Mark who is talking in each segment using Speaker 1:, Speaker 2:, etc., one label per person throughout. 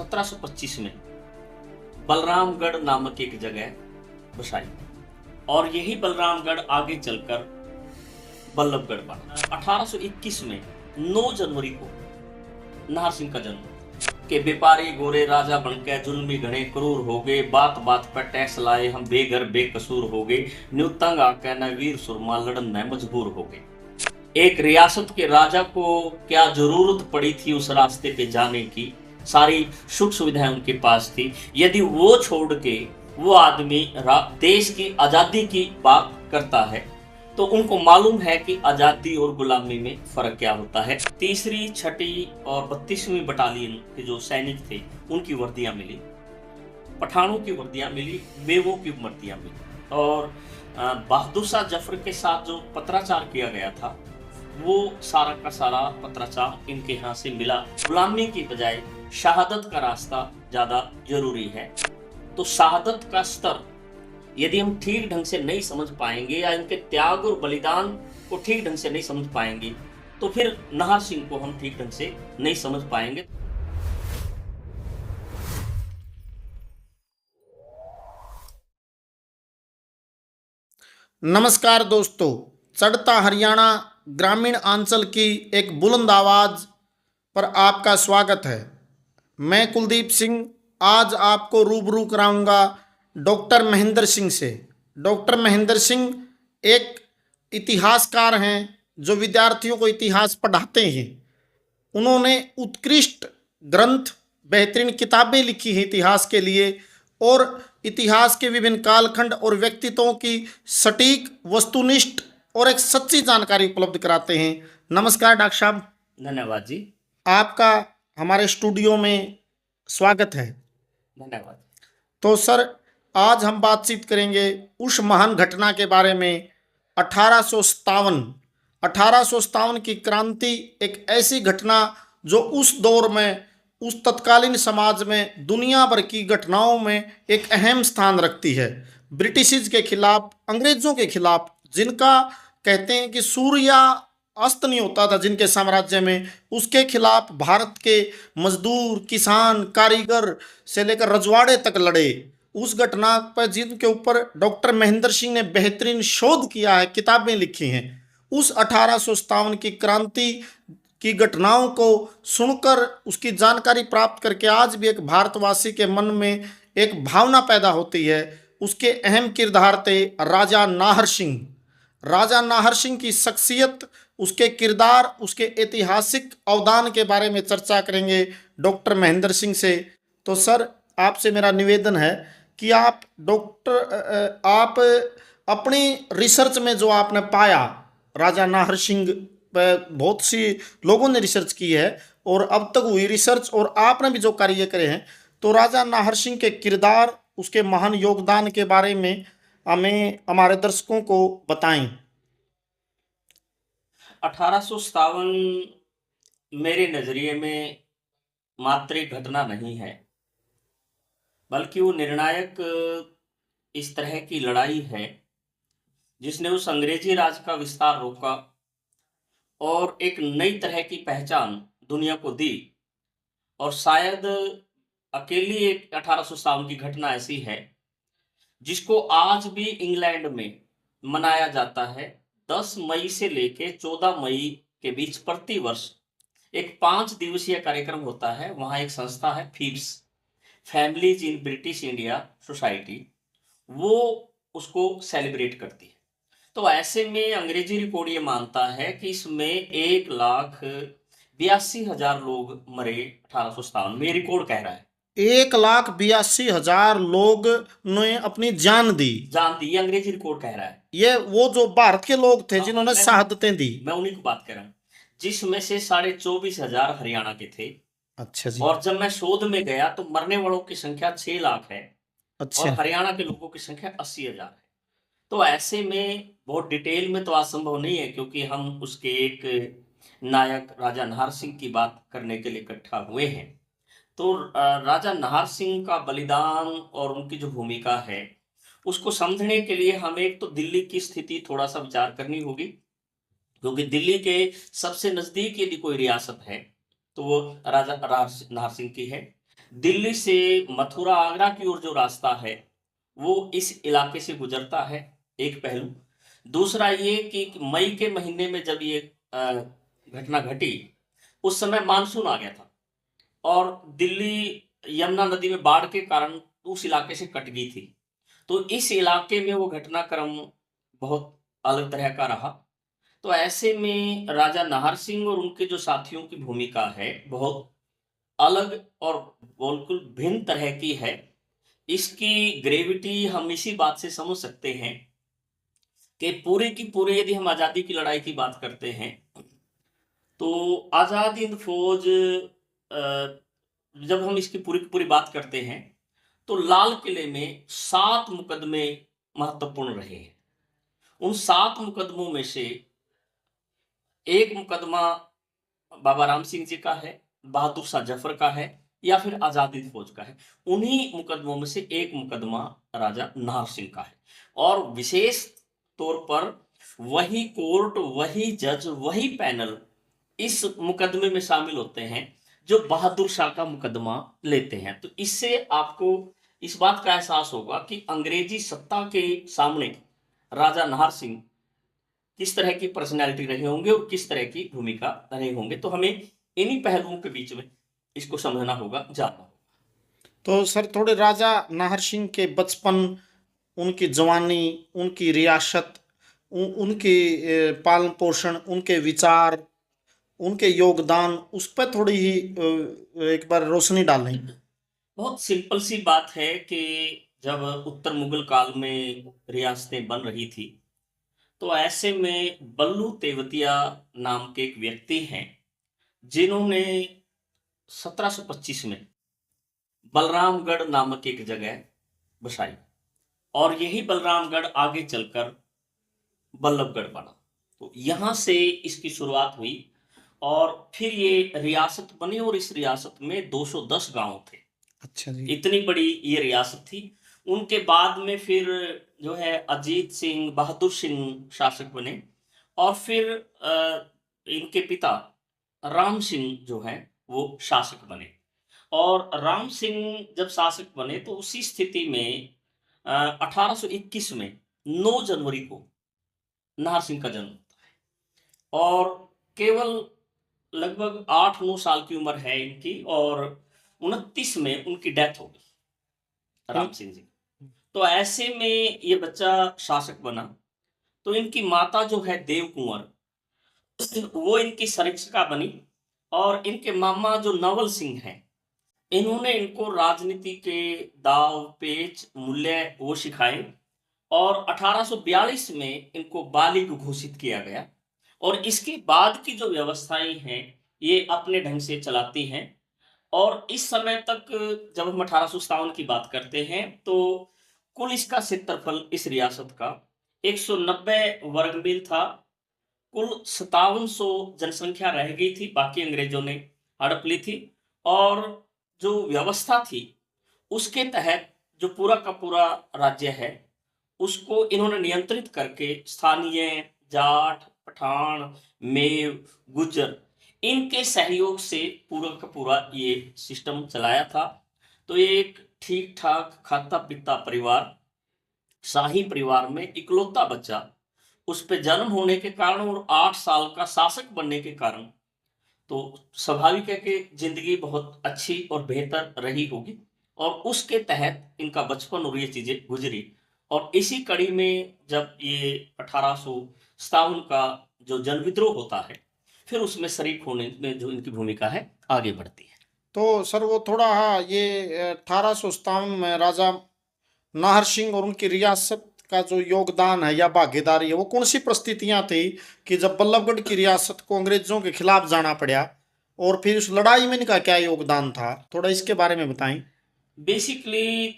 Speaker 1: 1725 में बलरामगढ़ नामक एक जगह बसाई और यही बलरामगढ़ आगे चलकर बल्लभगढ़ बना। 1821 में 9 जनवरी को नाहर सिंह का जन्म के व्यापारी गोरे राजा बनके जुल्मी घने क्रूर हो गए, बात बात पर टैक्स लाए हम बेघर बेकसूर हो गए, न्यू तंग आके न वीर सुरमा लड़न में मजबूर हो गए। एक रियासत के राजा को क्या जरूरत पड़ी थी उस रास्ते पे जाने की, सारी सुख सुविधाएं उनके पास थी। यदि वो छोड़ के वो आदमी देश की आजादी की बात करता है तो उनको मालूम है कि आजादी और गुलामी में फर्क क्या होता है। तीसरी, छठी और 32वीं बटालियन के जो सैनिक थे उनकी वर्दियां मिली, पठानों की वर्दियां मिली, बेवों की वर्दियां मिली और बहादुर शाह जफर के साथ जो पत्राचार किया गया था वो सारा का सारा पत्राचार इनके यहाँ से मिला। गुलामी की बजाय शहादत का रास्ता ज्यादा जरूरी है। तो शहादत का स्तर यदि हम ठीक ढंग से नहीं समझ पाएंगे या इनके त्याग और बलिदान को ठीक ढंग से नहीं समझ पाएंगे तो फिर नाहर सिंह को हम ठीक ढंग से नहीं समझ पाएंगे।
Speaker 2: नमस्कार दोस्तों, चढ़ता हरियाणा ग्रामीण अंचल की एक बुलंद आवाज पर आपका स्वागत है। मैं कुलदीप सिंह आज आपको रूबरू कराऊंगा डॉक्टर महेंद्र सिंह से। डॉक्टर महेंद्र सिंह एक इतिहासकार हैं जो विद्यार्थियों को इतिहास पढ़ाते हैं। उन्होंने उत्कृष्ट ग्रंथ, बेहतरीन किताबें लिखी हैं इतिहास के लिए और इतिहास के विभिन्न कालखंड और व्यक्तित्वों की सटीक, वस्तुनिष्ठ और एक सच्ची जानकारी उपलब्ध कराते हैं। नमस्कार डॉक्टर साहब।
Speaker 1: धन्यवाद जी।
Speaker 2: आपका हमारे स्टूडियो में स्वागत है।
Speaker 1: धन्यवाद।
Speaker 2: तो सर, आज हम बातचीत करेंगे उस महान घटना के बारे में 1857 की क्रांति। एक ऐसी घटना जो उस दौर में, उस तत्कालीन समाज में, दुनिया भर की घटनाओं में एक अहम स्थान रखती है। ब्रिटिश के खिलाफ, अंग्रेजों के खिलाफ, जिनका कहते हैं कि सूर्य अस्त नहीं होता था जिनके साम्राज्य में, उसके खिलाफ भारत के मजदूर, किसान, कारीगर से लेकर रजवाड़े तक लड़े। उस घटना पर जिनके ऊपर डॉक्टर महेंद्र सिंह ने बेहतरीन शोध किया है, किताबें लिखी हैं, उस 1857 की क्रांति की घटनाओं को सुनकर, उसकी जानकारी प्राप्त करके आज भी एक भारतवासी के मन में एक भावना पैदा होती है। उसके अहम किरदार थे राजा नाहर सिंह। राजा नाहर सिंह की शख्सियत, उसके किरदार, उसके ऐतिहासिक अवदान के बारे में चर्चा करेंगे डॉक्टर महेंद्र सिंह से। तो सर, आपसे मेरा निवेदन है कि आप अपनी रिसर्च में जो आपने पाया, राजा नाहर सिंह पर बहुत सी लोगों ने रिसर्च की है और अब तक हुई रिसर्च और आपने भी जो कार्य करे हैं, तो राजा नाहर सिंह के किरदार, उसके महान योगदान के बारे में हमें, हमारे दर्शकों को बताएं।
Speaker 1: 1857 मेरे नजरिए में मात्र एक घटना नहीं है, बल्कि वो निर्णायक इस तरह की लड़ाई है जिसने उस अंग्रेजी राज का विस्तार रोका और एक नई तरह की पहचान दुनिया को दी। और शायद अकेली एक 1857 की घटना ऐसी है जिसको आज भी इंग्लैंड में मनाया जाता है। 10 मई से लेके 14 मई के बीच प्रति वर्ष एक 5 दिवसीय कार्यक्रम होता है। वहाँ एक संस्था है FIBIS, families in British India society, वो उसको सेलिब्रेट करती है। तो ऐसे में अंग्रेजी रिकॉर्ड ये मानता है कि इसमें 1,82,000 लोग मरे 1857 में, रिकॉर्ड कह रहा है।
Speaker 2: 1,82,000 लोग ने अपनी जान दी।
Speaker 1: ये अंग्रेजी रिकॉर्ड कह रहा है।
Speaker 2: ये वो जो भारत के लोग थे जिन्होंने शहादतें दी,
Speaker 1: मैं उन्हीं की बात कर रहा हूँ, जिसमें से 24,500 हरियाणा के थे।
Speaker 2: अच्छा जी।
Speaker 1: और जब मैं शोध में गया तो मरने वालों की संख्या 6 लाख है।
Speaker 2: अच्छा।
Speaker 1: और हरियाणा के लोगों की संख्या 80,000 है। तो ऐसे में बहुत डिटेल में तो आज संभव नहीं है, क्योंकि हम उसके एक नायक राजा नाहर सिंह की बात करने के लिए इकट्ठा हुए हैं। तो राजा नाहर सिंह का बलिदान और उनकी जो भूमिका है उसको समझने के लिए हमें एक तो दिल्ली की स्थिति थोड़ा सा विचार करनी होगी, क्योंकि दिल्ली के सबसे नजदीक यदि कोई रियासत है तो वो राजा नाहर सिंह की है। दिल्ली से मथुरा आगरा की ओर जो रास्ता है वो इस इलाके से गुजरता है, एक पहलू। दूसरा ये कि मई के महीने में जब ये घटना घटी, उस समय मानसून आ गया था और दिल्ली यमुना नदी में बाढ़ के कारण उस इलाके से कट गई थी। तो इस इलाके में वो घटनाक्रम बहुत अलग तरह का रहा। तो ऐसे में राजा नाहर सिंह और उनके जो साथियों की भूमिका है बहुत अलग और बिल्कुल भिन्न तरह की है। इसकी ग्रेविटी हम इसी बात से समझ सकते हैं कि पूरे की पूरे यदि हम आज़ादी की लड़ाई की बात करते हैं तो आज़ाद हिंद फौज जब हम इसकी पूरी की पूरी बात करते हैं तो लाल किले में 7 मुकदमे महत्वपूर्ण रहे हैं। उन 7 मुकदमों में से एक मुकदमा बाबा राम सिंह जी का है, बहादुर शाह जफर का है या फिर आजाद हिंद फौज का है। उन्हीं मुकदमों में से एक मुकदमा राजा नाहर सिंह का है और विशेष तौर पर वही कोर्ट, वही जज, वही पैनल इस मुकदमे में शामिल होते हैं जो बहादुर शाह का मुकदमा लेते हैं। तो इससे आपको इस बात का एहसास होगा कि अंग्रेजी सत्ता के सामने राजा नाहर सिंह किस तरह की पर्सनैलिटी रहे होंगे और किस तरह की भूमिका रहे होंगे। तो हमें इन्हीं पहलुओं के बीच में इसको समझना होगा, जानना होगा।
Speaker 2: तो सर थोड़े राजा नाहर सिंह के बचपन, उनकी जवानी, उनकी रियासत, उनकी पालन पोषण, उनके विचार, उनके योगदान, उस पर थोड़ी ही एक बार रोशनी डालें।
Speaker 1: बहुत सिंपल सी बात है कि जब उत्तर मुगल काल में रियासतें बन रही थी तो ऐसे में बल्लू तेवतिया नाम के एक व्यक्ति हैं जिन्होंने 1725 में बलरामगढ़ नामक एक जगह बसाई और यही बलरामगढ़ आगे चलकर बल्लभगढ़ बना। तो यहां से इसकी शुरुआत हुई और फिर ये रियासत बनी और इस रियासत में 210 गांव थे।
Speaker 2: अच्छा जी।
Speaker 1: इतनी बड़ी ये रियासत थी। उनके बाद में फिर जो है अजीत सिंह, बहादुर सिंह शासक बने और फिर इनके पिता राम सिंह जो हैं वो शासक बने। और राम सिंह जब शासक बने तो उसी स्थिति में 1821 में 9 जनवरी को नाहर सिंह का जन्म होता है और केवल लगभग 8-9 साल की उम्र है इनकी और 29 में उनकी डेथ हो गई राम सिंह जी। तो ऐसे में ये बच्चा शासक बना। तो इनकी माता जो है देव कुंवर वो इनकी संरक्षिका बनी और इनके मामा जो नवल सिंह हैं इन्होंने इनको राजनीति के दाव पेच मूल्य वो सिखाए और 1842 में इनको बालिग घोषित किया गया और इसके बाद की जो व्यवस्थाएं हैं ये अपने ढंग से चलाती हैं। और इस समय तक जब हम 1857 की बात करते हैं तो कुल इसका क्षेत्रफल इस रियासत का 190 वर्ग मील था। कुल 5700 जनसंख्या रह गई थी, बाकी अंग्रेजों ने हड़प ली थी। और जो व्यवस्था थी उसके तहत जो पूरा का पूरा राज्य है उसको इन्होंने नियंत्रित करके स्थानीय जाट, पठान, मेव, गुज्जर इनके सहयोग से पूरा का पूरा ये सिस्टम चलाया था। तो ये एक ठीक ठाक खाता पीता परिवार, शाही परिवार में इकलौता बच्चा, उस पे जन्म होने के कारण और 8 साल का शासक बनने के कारण तो स्वाभाविक है कि जिंदगी बहुत अच्छी और बेहतर रही होगी और उसके तहत इनका बचपन और ये चीजें गुजरी। और इसी कड़ी में जब ये 1857 का जो जन विद्रोह होता है फिर उसमें शरीक होने में जो इनकी भूमिका है आगे बढ़ती है।
Speaker 2: तो सर वो थोड़ा, हाँ, ये 1857 में राजा नाहर सिंह और उनकी रियासत का जो योगदान है या भागीदारी है, वो कौन सी परिस्थितियां थी कि जब बल्लभगढ़ की रियासत को अंग्रेजों के खिलाफ जाना पड़ा, और फिर उस लड़ाई में इनका क्या योगदान था, थोड़ा इसके बारे में बताएं।
Speaker 1: बेसिकली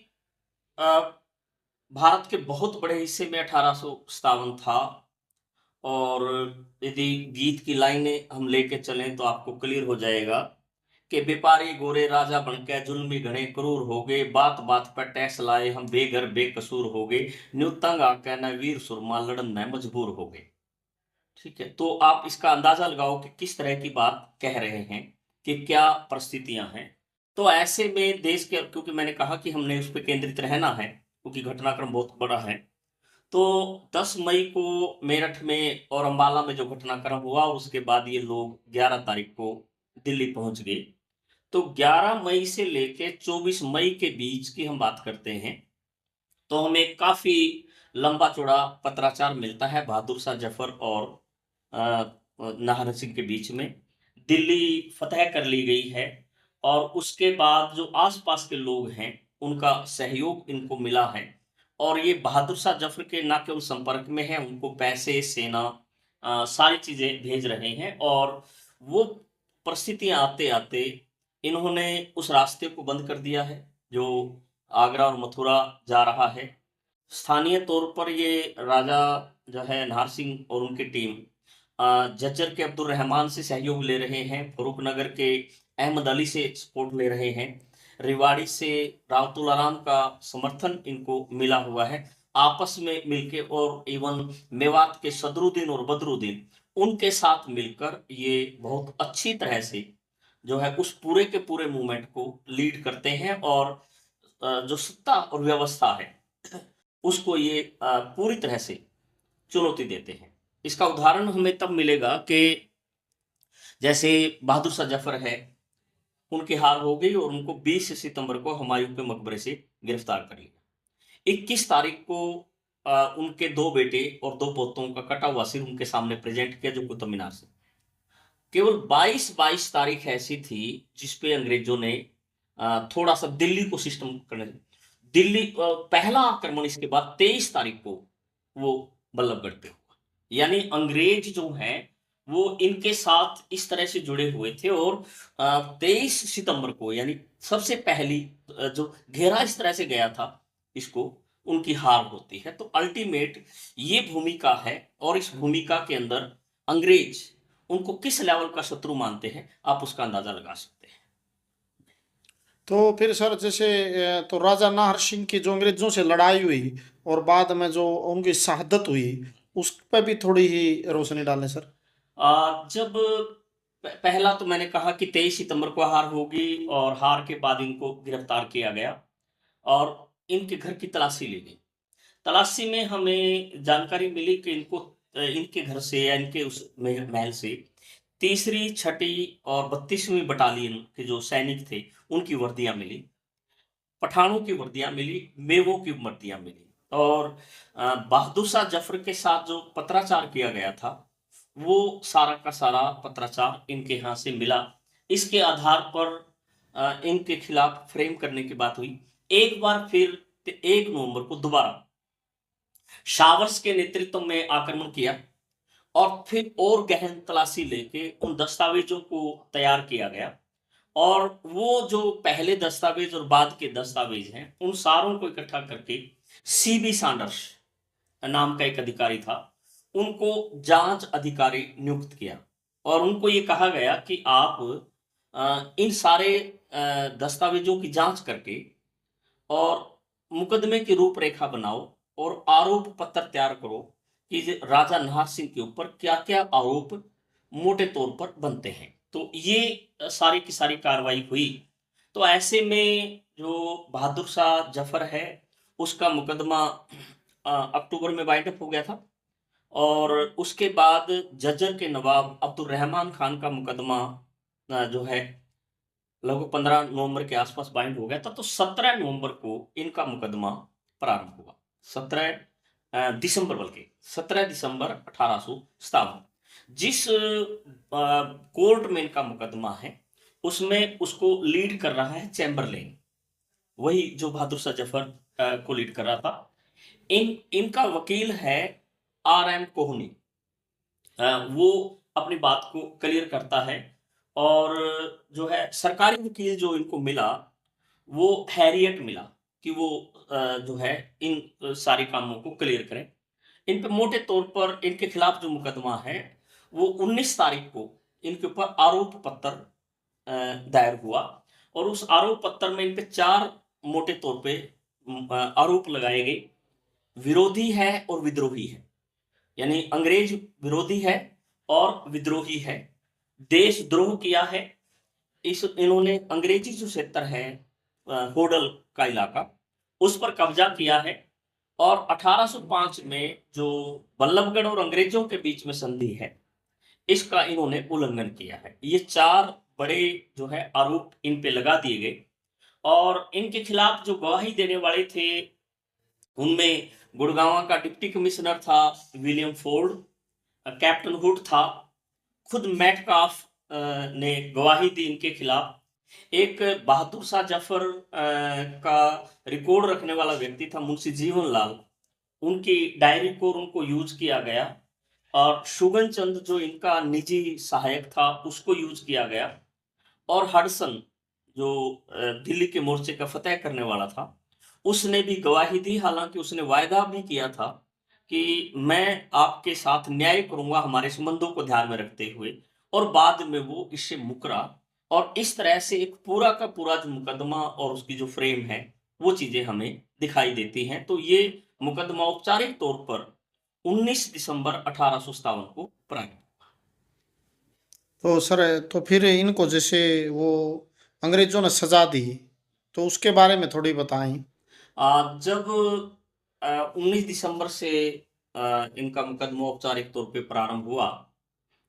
Speaker 1: भारत के बहुत बड़े हिस्से में 1857 था और यदि गीत की लाइनें हम लेके चलें तो आपको क्लियर हो जाएगा कि व्यापारी गोरे राजा बनके जुल्मी घने क्रूर हो गए, बात बात पर टैक्स लाए हम बेघर बेकसूर हो गए, न्यू तंग आके न वीर सुरमा लड़न में मजबूर हो गए। ठीक है, तो आप इसका अंदाजा लगाओ कि किस तरह की बात कह रहे हैं, कि क्या परिस्थितियां हैं। तो ऐसे में देश के, क्योंकि मैंने कहा कि हमने उस पर केंद्रित रहना है क्योंकि घटनाक्रम बहुत बड़ा है, तो 10 मई को मेरठ में और अंबाला में जो घटनाक्रम हुआ, उसके बाद ये लोग 11 तारीख को दिल्ली पहुंच गए। तो 11 मई से लेके 24 मई के बीच की हम बात करते हैं, तो हमें काफ़ी लंबा चौड़ा पत्राचार मिलता है बहादुर शाह जफर और नाहर सिंह के बीच में। दिल्ली फतह कर ली गई है और उसके बाद जो आसपास के लोग हैं उनका सहयोग इनको मिला है, और ये बहादुर शाह जफर के ना केवल संपर्क में है, उनको पैसे, सेना, सारी चीज़ें भेज रहे हैं। और वो परिस्थितियां आते आते इन्होंने उस रास्ते को बंद कर दिया है जो आगरा और मथुरा जा रहा है। स्थानीय तौर पर ये राजा जो है नाहर सिंह और उनकी टीम झज्जर के अब्दुल रहमान से सहयोग ले रहे हैं, फरूखनगर के अहमद अली से सपोर्ट ले रहे हैं, रेवाड़ी से राव तुला राम का समर्थन इनको मिला हुआ है आपस में मिलके, और इवन मेवात के सदरुद्दीन और बदरुद्दीन उनके साथ मिलकर ये बहुत अच्छी तरह से जो है उस पूरे के पूरे मूवमेंट को लीड करते हैं, और जो सत्ता और व्यवस्था है उसको ये पूरी तरह से चुनौती देते हैं। इसका उदाहरण हमें तब मिलेगा कि जैसे बहादुर शाह जफर है, उनकी हार हो गई और उनको 20 सितंबर को हुमायूं के मकबरे से गिरफ्तार कर लिया। 21 तारीख को उनके 2 बेटे और 2 पोतों का कटा हुआ सिर उनके सामने प्रेजेंट किया जो कुतुब मीनार से। केवल 22 तारीख ऐसी थी जिसपे अंग्रेजों ने थोड़ा सा दिल्ली को सिस्टम करने, दिल्ली पहला आक्रमण इसके बाद 23 तारीख को वो बल्लभगढ़ पे हुआ। यानी अंग्रेज जो हैं वो इनके साथ इस तरह से जुड़े हुए थे, और 23 सितंबर को यानी सबसे पहली जो घेरा इस तरह से गया था इसको, उनकी हार होती है। तो अल्टीमेट ये भूमिका है, और इस भूमिका के अंदर अंग्रेज उनको किस लेवल का शत्रु मानते हैं आप उसका अंदाजा लगा सकते हैं।
Speaker 2: तो फिर सर जैसे तो राजा नाहर सिंह की जो अंग्रेजों से लड़ाई हुई और बाद में जो उनकी शहादत हुई, उस पर भी थोड़ी ही रोशनी डालें सर।
Speaker 1: जब पहला तो मैंने कहा कि 23 सितंबर को हार होगी, और हार के बाद इनको गिरफ्तार किया गया और इनके घर की तलाशी ली गई। तलाशी में हमें जानकारी मिली कि इनको इनके घर से या इनके उस महल से 3री, 6ठी और 32वीं बटालियन के जो सैनिक थे उनकी वर्दियां मिली, पठानों की वर्दियां मिली, मेवों की वर्दियां मिली, और बहादुर शाह जफर के साथ जो पत्राचार किया गया था वो सारा का सारा पत्राचार इनके यहाँ से मिला। इसके आधार पर इनके खिलाफ फ्रेम करने की बात हुई। एक बार फिर 1 नवंबर को दोबारा शावर्स के नेतृत्व में आक्रमण किया, और फिर और गहन तलाशी लेके उन दस्तावेजों को तैयार किया गया, और वो जो पहले दस्तावेज और बाद के दस्तावेज हैं उन सारों को इकट्ठा करके सीबी सैंडर्स नाम का एक अधिकारी था, उनको जांच अधिकारी नियुक्त किया, और उनको ये कहा गया कि आप इन सारे दस्तावेजों की जांच करके और मुकदमे की रूपरेखा बनाओ और आरोप पत्र तैयार करो कि राजा नाहर सिंह के ऊपर क्या क्या आरोप मोटे तौर पर बनते हैं। तो ये सारी की सारी कार्रवाई हुई। तो ऐसे में जो बहादुर शाह जफर है उसका मुकदमा अक्टूबर में वाइंड अप हो गया था, और उसके बाद झज्जर के नवाब अब्दुल रहमान खान का मुकदमा जो है लगभग 15 नवंबर के आसपास बाइंड हो गया था। तो 17 नवंबर को इनका मुकदमा प्रारंभ हुआ। 17 दिसंबर, बल्कि 17 दिसंबर 1857, जिस कोर्ट में इनका मुकदमा है उसमें उसको लीड कर रहा है चैम्बरलेन, वही जो बहादुर शाह जफर को लीड कर रहा था। इनका वकील है RM कोहनी। वो अपनी बात को क्लियर करता है, और जो है सरकारी वकील जो इनको मिला वो हैरियट मिला कि वो जो है इन सारे कामों को क्लियर करें। इन पे मोटे तौर पर इनके खिलाफ जो मुकदमा है वो 19 तारीख को इनके ऊपर आरोप पत्र दायर हुआ, और उस आरोप पत्र में इन पे 4 मोटे तौर पे आरोप लगाए गए। विरोधी है और विद्रोही है, यानी अंग्रेज विरोधी है और विद्रोही है, देशद्रोह किया है, इन्होंने अंग्रेजी जो क्षेत्र है होडल का इलाका, उस पर कब्जा किया है और 1805 में जो बल्लभगढ़ और अंग्रेजों के बीच में संधि है, इसका इन्होंने उल्लंघन किया है। ये 4 बड़े जो है आरोप इन पे लगा दिए गए और इनके खिलाफ जो गवाही देने वाले थे, उनमें गुड़गांव का डिप्टी कमिश्नर था विलियम फोर्ड, कैप्टन हुड था, खुद मेटकाफ ने गवाही दी इनके खिलाफ। एक बहादुर शाह जफर का रिकॉर्ड रखने वाला व्यक्ति था मुंशी जीवन लाल, उनकी डायरी को उनको यूज किया गया और शुगन चंद जो इनका निजी सहायक था उसको यूज किया गया और हडसन जो दिल्ली के मोर्चे का फतेह करने वाला था, उसने भी गवाही दी। हालांकि उसने वायदा भी किया था कि मैं आपके साथ न्याय करूंगा हमारे संबंधों को ध्यान में रखते हुए, और बाद में वो इससे मुकरा और इस तरह से एक पूरा का पूरा जो मुकदमा और उसकी जो फ्रेम है वो चीजें हमें दिखाई देती हैं। तो ये मुकदमा औपचारिक तौर पर 19 दिसंबर 1857 को प्रारंभ।
Speaker 2: तो सर, तो फिर इनको जैसे वो अंग्रेजों ने सजा दी, तो उसके बारे में थोड़ी बताएं।
Speaker 1: जब 19 दिसंबर से इनका मुकदमा औपचारिक तौर पे प्रारंभ हुआ,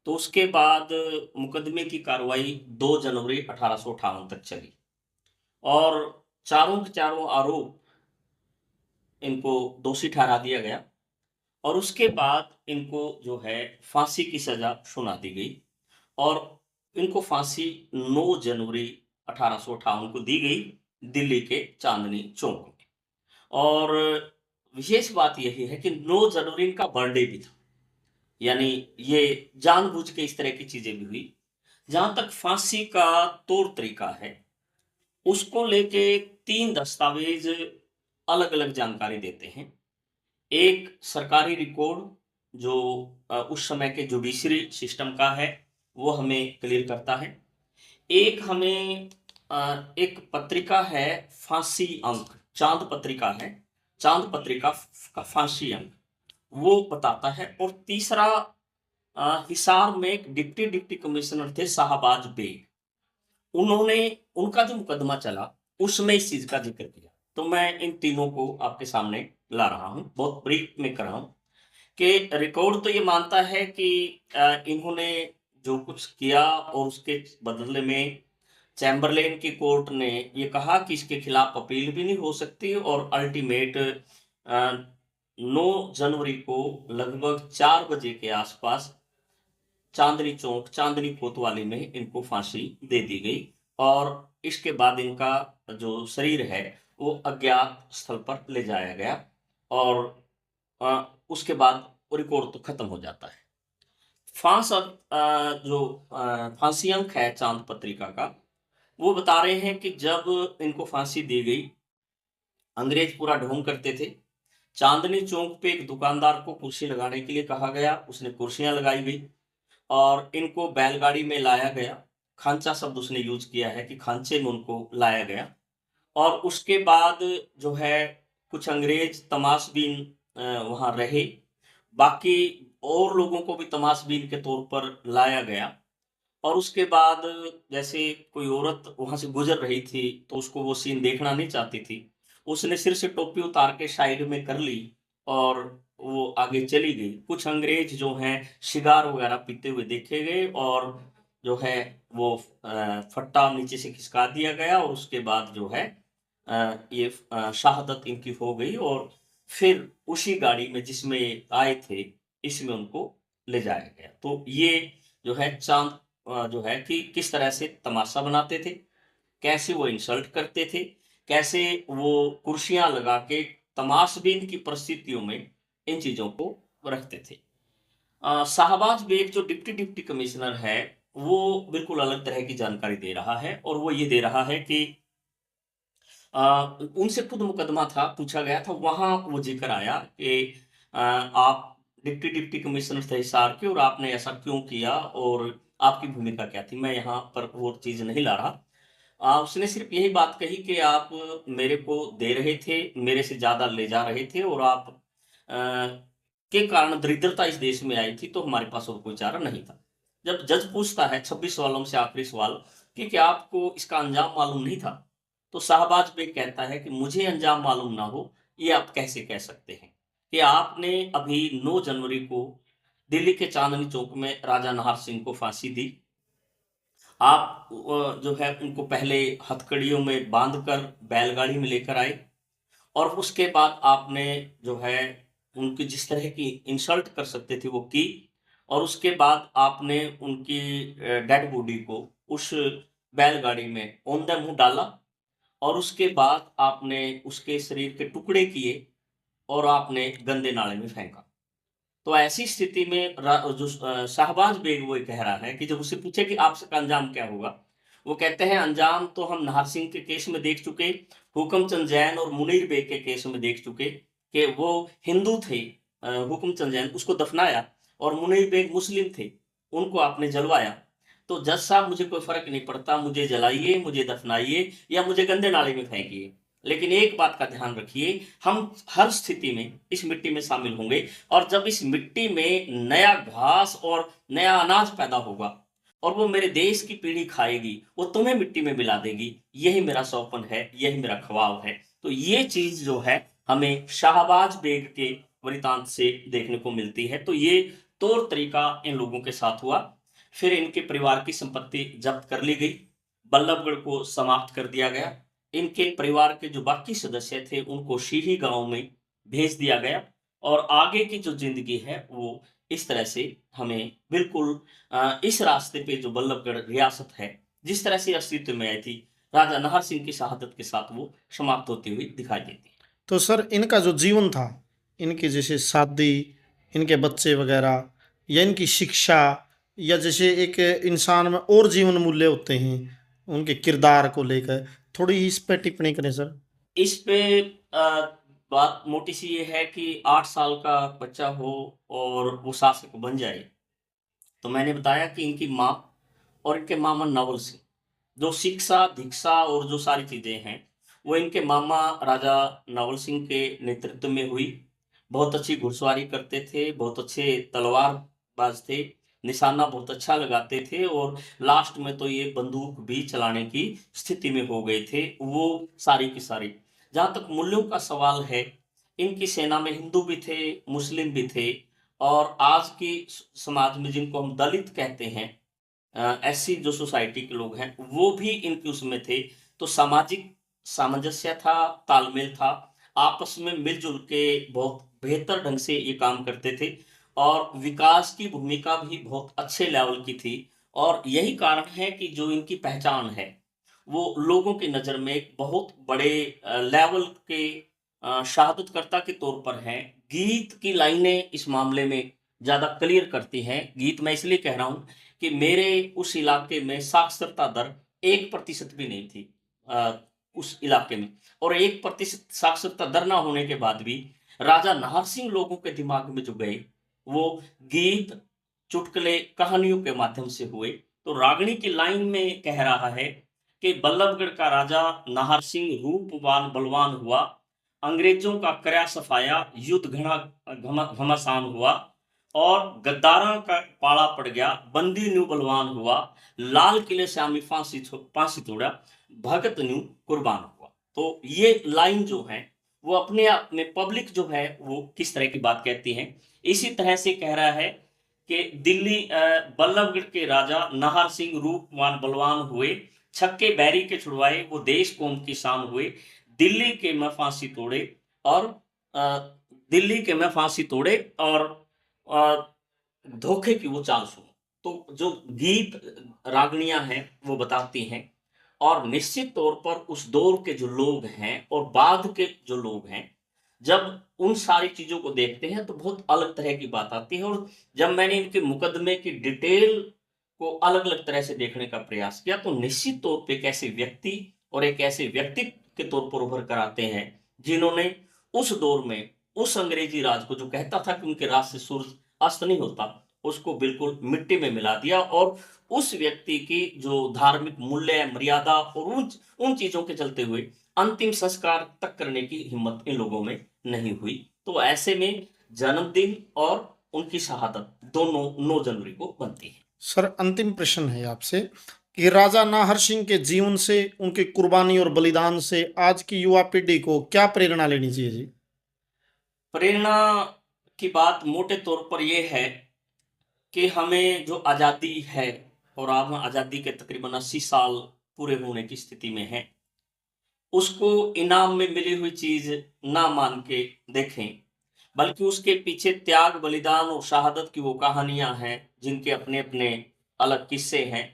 Speaker 1: तो उसके बाद मुकदमे की कार्रवाई 2 जनवरी 1858 तक चली और चारों के चारों आरोप इनको दोषी ठहरा दिया गया और उसके बाद इनको जो है फांसी की सजा सुना दी गई और इनको फांसी 9 जनवरी 1858 को दी गई दिल्ली के चांदनी चौक में। और विशेष बात यही है कि 9 जनवरी इनका बर्थडे भी था, यानी ये जानबूझ के इस तरह की चीजें भी हुई। जहां तक फांसी का तौर तरीका है, उसको लेके 3 दस्तावेज अलग अलग जानकारी देते हैं। एक सरकारी रिकॉर्ड जो उस समय के जुडिशरी सिस्टम का है, वो हमें क्लियर करता है। एक हमें एक पत्रिका है फांसी अंक, चांद पत्रिका है, चांद पत्रिका का फांसी अंक वो बताता है। और तीसरा हिसार में एक डिप्टी कमिश्नर थे शाहबाज बेग, उन्होंने उनका जो मुकदमा चला उसमें इस चीज का जिक्र किया। तो मैं इन तीनों को आपके सामने ला रहा हूं, बहुत ब्रीफ में कर रहा हूं कि रिकॉर्ड तो ये मानता है कि इन्होंने जो कुछ किया और उसके बदले में चैम्बरलेन की कोर्ट ने ये कहा कि इसके खिलाफ अपील भी नहीं हो सकती और अल्टीमेट 9 जनवरी को लगभग 4 बजे के आसपास चांदनी चौक, चांदनी कोतवाली में इनको फांसी दे दी गई और इसके बाद इनका जो शरीर है वो अज्ञात स्थल पर ले जाया गया और उसके बाद रिकॉर्ड तो खत्म हो जाता है। जो फांसी अंक है चांद पत्रिका का, वो बता रहे हैं कि जब इनको फांसी दी गई, अंग्रेज पूरा ढोंग करते थे। चांदनी चौक पे एक दुकानदार को कुर्सी लगाने के लिए कहा गया, उसने कुर्सियां लगाई गई और इनको बैलगाड़ी में लाया गया। खांचा शब्द उसने यूज किया है कि खांचे में उनको लाया गया और उसके बाद जो है कुछ अंग्रेज तमाशबीन वहां रहे, बाकी और लोगों को भी तमाशबीन के तौर पर लाया गया। और उसके बाद जैसे कोई औरत वहां से गुजर रही थी तो उसको वो सीन देखना नहीं चाहती थी, उसने सिर से टोपी उतार के साइड में कर ली और वो आगे चली गई। कुछ अंग्रेज जो हैं सिगार वगैरह पीते हुए देखे गए और जो है वो फट्टा नीचे से खिसका दिया गया और उसके बाद जो है ये शहादत इनकी हो गई और फिर उसी गाड़ी में जिसमें आए थे इसमें उनको ले जाया गया। तो ये जो है चांद जो है कि किस तरह से तमाशा बनाते थे, कैसे वो इंसल्ट करते थे, कैसे वो कुर्सियां लगा के तमाशबीन की परिस्थितियों में इन चीजों को रखते थे। शाहबाज बेग जो डिप्टी कमिश्नर है वो बिल्कुल अलग तरह की जानकारी दे रहा है और वो ये दे रहा है कि उनसे खुद मुकदमा था, पूछा गया था, वहां वो जिक्र आया कि आप डिप्टी कमिश्नर थे हिसार के और आपने ऐसा क्यों किया और आपकी भूमिका क्या थी। मैं यहाँ पर वो चीज नहीं ला रहा। उसने सिर्फ यही बात कही कि आप मेरे को दे रहे थे, मेरे से ज्यादा ले जा रहे थे और आप के कारण दरिद्रता इस देश में आई थी तो हमारे पास और कोई चारा नहीं था। जब जज पूछता है 26 सवालों से आखिरी सवाल कि क्या आपको इसका अंजाम मालूम नहीं था? तो शाहबाज बेग कहता है कि मुझे अंजाम मालूम ना हो, ये आप कैसे कह सकते हैं? कि आपने अभी 9 जनवरी को दिल्ली के चांदनी चौक में राजा नाहर सिंह को फांसी दी। आप जो है उनको पहले हथकड़ियों में बाँधकर बैलगाड़ी में लेकर आए और उसके बाद आपने जो है उनकी जिस तरह की इंसल्ट कर सकते थे वो की और उसके बाद आपने उनकी डेड बॉडी को उस बैलगाड़ी में ऑन द मुँह डाला और उसके बाद आपने उसके शरीर के टुकड़े किए और आपने गंदे नाले में फेंका। तो ऐसी स्थिति में शाहबाज बेग वो ये कह रहा है कि जब उससे पूछे कि आपका अंजाम क्या होगा? वो कहते हैं अंजाम तो हम नाहर सिंह के केस में देख चुके, हुकमचंद जैन और मुनीर बेग के केस में देख चुके कि वो हिंदू थे हुकमचंद जैन उसको दफनाया और मुनीर बेग मुस्लिम थे, उनको आपने जलवाया। तो जज साहब मुझे कोई फ़र्क नहीं पड़ता, मुझे जलाइए, मुझे दफनाइए या मुझे गंदे नाले में फेंकिए। लेकिन एक बात का ध्यान रखिए, हम हर स्थिति में इस मिट्टी में शामिल होंगे और जब इस मिट्टी में नया घास और नया अनाज पैदा होगा और वो मेरे देश की पीढ़ी खाएगी, वो तुम्हें मिट्टी में मिला देगी। यही मेरा सौपन है, यही मेरा ख्वाब है। तो ये चीज़ जो है हमें शाहबाज बेग के वृतांत से देखने को मिलती है। तो ये तौर तरीका इन लोगों के साथ हुआ। फिर इनके परिवार की संपत्ति जब्त कर ली गई, बल्लभगढ़ को समाप्त कर दिया गया। इनके परिवार के जो बाकी सदस्य थे उनको शीही गाँव में भेज दिया गया और आगे की जो ज़िंदगी है वो इस तरह से हमें बिल्कुल इस रास्ते पे जो बल्लभगढ़ रियासत है, जिस तरह से अस्तित्व में आई थी, राजा नाहर सिंह की शहादत के साथ वो समाप्त होती हुई दिखाई देती है।
Speaker 2: तो सर इनका जो जीवन था, इनकी जैसे शादी, इनके बच्चे वगैरह या इनकी शिक्षा या जैसे एक इंसान में और जीवन मूल्य होते हैं उनके किरदार को लेकर, थोड़ी इस पे टिप्पणी करें सर।
Speaker 1: इस पे बात मोटी-सी ये है कि 8 साल का बच्चा हो और वो शासक बन जाए। तो मैंने बताया कि इनकी माँ और इनके मामा नवल सिंह, जो शिक्षा, दीक्षा और जो सारी चीज़ें हैं, वो इनके मामा राजा नवल सिंह के नेतृत्व में हुई। बहुत अच्छी घुड़सवारी करते थे, बहुत अच्छे तलवारबाज़ थे, निशाना बहुत अच्छा लगाते थे और लास्ट में तो ये बंदूक भी चलाने की स्थिति में हो गए थे, वो सारी की सारी। जहाँ तक मूल्यों का सवाल है, इनकी सेना में हिंदू भी थे, मुस्लिम भी थे और आज की समाज में जिनको हम दलित कहते हैं एससी जो सोसाइटी के लोग हैं, वो भी इनके उसमें थे। तो सामाजिक सामंजस्य था, तालमेल था, आपस में मिल-जुल के बहुत बेहतर ढंग से ये काम करते थे और विकास की भूमिका भी बहुत अच्छे लेवल की थी और यही कारण है कि जो इनकी पहचान है, वो लोगों की नज़र में एक बहुत बड़े लेवल के शहादतकर्ता के तौर पर हैं। गीत की लाइनें इस मामले में ज़्यादा क्लियर करती हैं। गीत मैं इसलिए कह रहा हूँ कि मेरे उस इलाके में साक्षरता दर 1% भी नहीं थी उस इलाके में और 1% साक्षरता दर ना होने के बाद भी राजा नाहर सिंह लोगों के दिमाग में जो गए, वो गीत, चुटकुले, कहानियों के माध्यम से हुए। तो रागनी की लाइन में कह रहा है कि बल्लभगढ़ का राजा नाहर सिंह रूपवान बलवान हुआ, अंग्रेजों का करया सफाया, युद्ध घमासान हुआ और गद्दारों का पाला पड़ गया, बंदी न्यू बलवान हुआ, लाल किले से आमी फांसी तोड़ा, भगत न्यू कुर्बान हुआ। तो ये लाइन जो है वो अपने आप में पब्लिक जो है वो किस तरह की बात कहती है। इसी तरह से कह रहा है कि दिल्ली बल्लभगढ़ के राजा नाहर सिंह रूपवान बलवान हुए, छक्के बैरी के छुड़वाए, वो देश कौम की शान हुए, दिल्ली के मैं फांसी तोड़े और अ, दिल्ली के मैं फांसी तोड़े और अ, धोखे की वो चाल सुनो। तो जो गीत रागनियाँ हैं वो बताती हैं और निश्चित तौर पर उस दौर के जो लोग हैं और बाद के जो लोग हैं, जब उन सारी चीज़ों को देखते हैं तो बहुत अलग तरह की बात आती है और जब मैंने इनके मुकदमे की डिटेल को अलग-अलग तरह से देखने का प्रयास किया तो निश्चित तौर पे एक ऐसे व्यक्ति और एक ऐसे व्यक्तित्व के तौर पर उभर कर आते हैं, जिन्होंने उस दौर में उस अंग्रेजी राज को जो कहता था कि उनके राज से सूरज अस्त नहीं होता, उसको बिल्कुल मिट्टी में मिला दिया और उस व्यक्ति की जो धार्मिक मूल्य, मर्यादा और उन चीज़ों के चलते हुए अंतिम संस्कार तक करने की हिम्मत इन लोगों में नहीं हुई। तो ऐसे में जन्मदिन और उनकी शहादत दोनों 9 जनवरी को बनती है।
Speaker 2: सर अंतिम प्रश्न है आपसे कि राजा नाहर सिंह के जीवन से, उनकी कुर्बानी और बलिदान से आज की युवा पीढ़ी को क्या प्रेरणा लेनी चाहिए जी?
Speaker 1: प्रेरणा की बात मोटे तौर पर यह है कि हमें जो आज़ादी है, और अब हम आज़ादी के तकरीबन 80 साल पूरे होने की स्थिति में हैं, उसको इनाम में मिली हुई चीज़ ना मान के देखें, बल्कि उसके पीछे त्याग, बलिदान और शहादत की वो कहानियाँ हैं, जिनके अपने-अपने अलग किस्से हैं।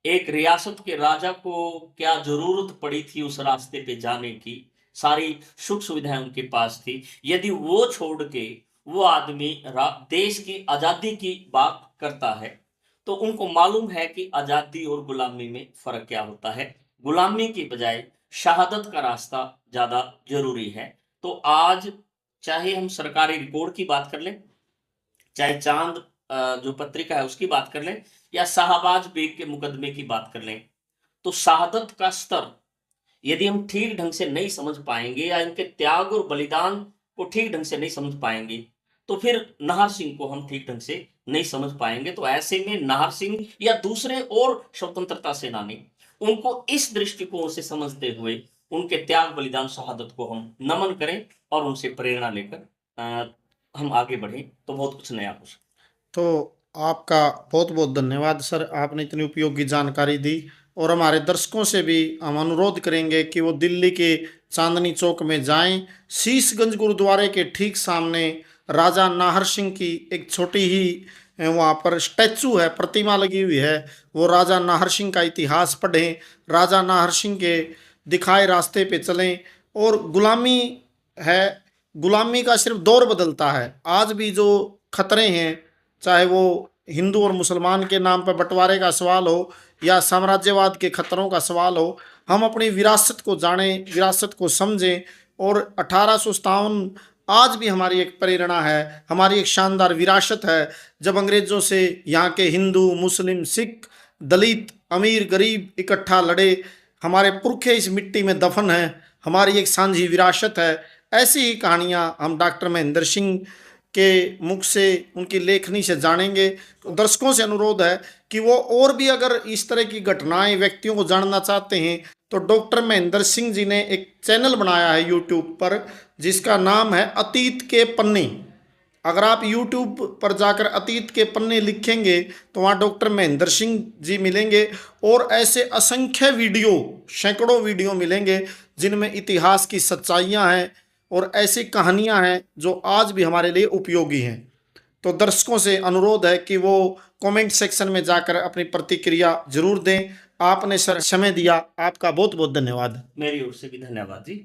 Speaker 1: एक रियासत के राजा को क्या ज़रूरत पड़ी थी उस रास्ते पे जाने की, सारी सुख-सुविधाएँ उनके पास थी। यदि वो छोड़ के वो आदमी देश की आज़ादी की बात करता है, तो उनको मालूम है कि आज़ादी और गुलामी में फ़र्क क्या होता है। गुलामी की बजाय शहादत का रास्ता ज़्यादा ज़रूरी है। तो आज चाहे हम सरकारी रिकॉर्ड की बात कर लें, चाहे चाँद जो पत्रिका है उसकी बात कर लें, या शाहबाज बेग के मुकदमे की बात कर लें, तो शहादत का स्तर यदि हम ठीक ढंग से नहीं समझ पाएँगे, या इनके त्याग और बलिदान को ठीक ढंग से नहीं समझ पाएँगे, तो फिर नाहर सिंह को हम ठीक ढंग से नहीं समझ पाएँगे। तो ऐसे में नाहर सिंह या दूसरे और स्वतंत्रता सेनानी, उनको इस दृष्टिकोण से समझते हुए उनके त्याग, बलिदान, शहादत को हम नमन करें और उनसे प्रेरणा लेकर हम आगे बढ़ें, तो बहुत कुछ नया हो सकता है।
Speaker 2: तो आपका बहुत बहुत धन्यवाद सर, आपने इतनी उपयोगी जानकारी दी। और हमारे दर्शकों से भी हम अनुरोध करेंगे कि वो दिल्ली के चांदनी चौक में जाएं। शीशगंज गुरुद्वारे के ठीक सामने राजा नाहर सिंह की एक छोटी ही वहाँ पर स्टैचू है, प्रतिमा लगी हुई है। वो राजा नाहर सिंह का इतिहास पढ़ें, राजा नाहर सिंह के दिखाए रास्ते पे चलें। और गुलामी है, गुलामी का सिर्फ दौर बदलता है। आज भी जो खतरे हैं, चाहे वो हिंदू और मुसलमान के नाम पर बंटवारे का सवाल हो या साम्राज्यवाद के खतरों का सवाल हो, हम अपनी विरासत को जानें, विरासत को समझें। और 1857 आज भी हमारी एक प्रेरणा है, हमारी एक शानदार विरासत है। जब अंग्रेज़ों से यहाँ के हिंदू, मुस्लिम, सिख, दलित, अमीर, गरीब इकट्ठा लड़े, हमारे पुरखे इस मिट्टी में दफन हैं, हमारी एक साझी विरासत है। ऐसी ही कहानियाँ हम डॉक्टर महेंद्र सिंह के मुख से, उनकी लेखनी से जानेंगे। तो दर्शकों से अनुरोध है कि वो और भी अगर इस तरह की घटनाएं, व्यक्तियों को जानना चाहते हैं, तो डॉक्टर महेंद्र सिंह जी ने एक चैनल बनाया है यूट्यूब पर, जिसका नाम है अतीत के पन्ने। अगर आप यूट्यूब पर जाकर अतीत के पन्ने लिखेंगे तो वहाँ डॉक्टर महेंद्र सिंह जी मिलेंगे, और ऐसे असंख्य वीडियो, सैकड़ों वीडियो मिलेंगे जिनमें इतिहास की सच्चाइयाँ हैं और ऐसी कहानियाँ हैं जो आज भी हमारे लिए उपयोगी हैं। तो दर्शकों से अनुरोध है कि वो कमेंट सेक्शन में जाकर अपनी प्रतिक्रिया जरूर दें। आपने सर समय दिया, आपका बहुत बहुत धन्यवाद।
Speaker 1: मेरी ओर से भी धन्यवाद जी।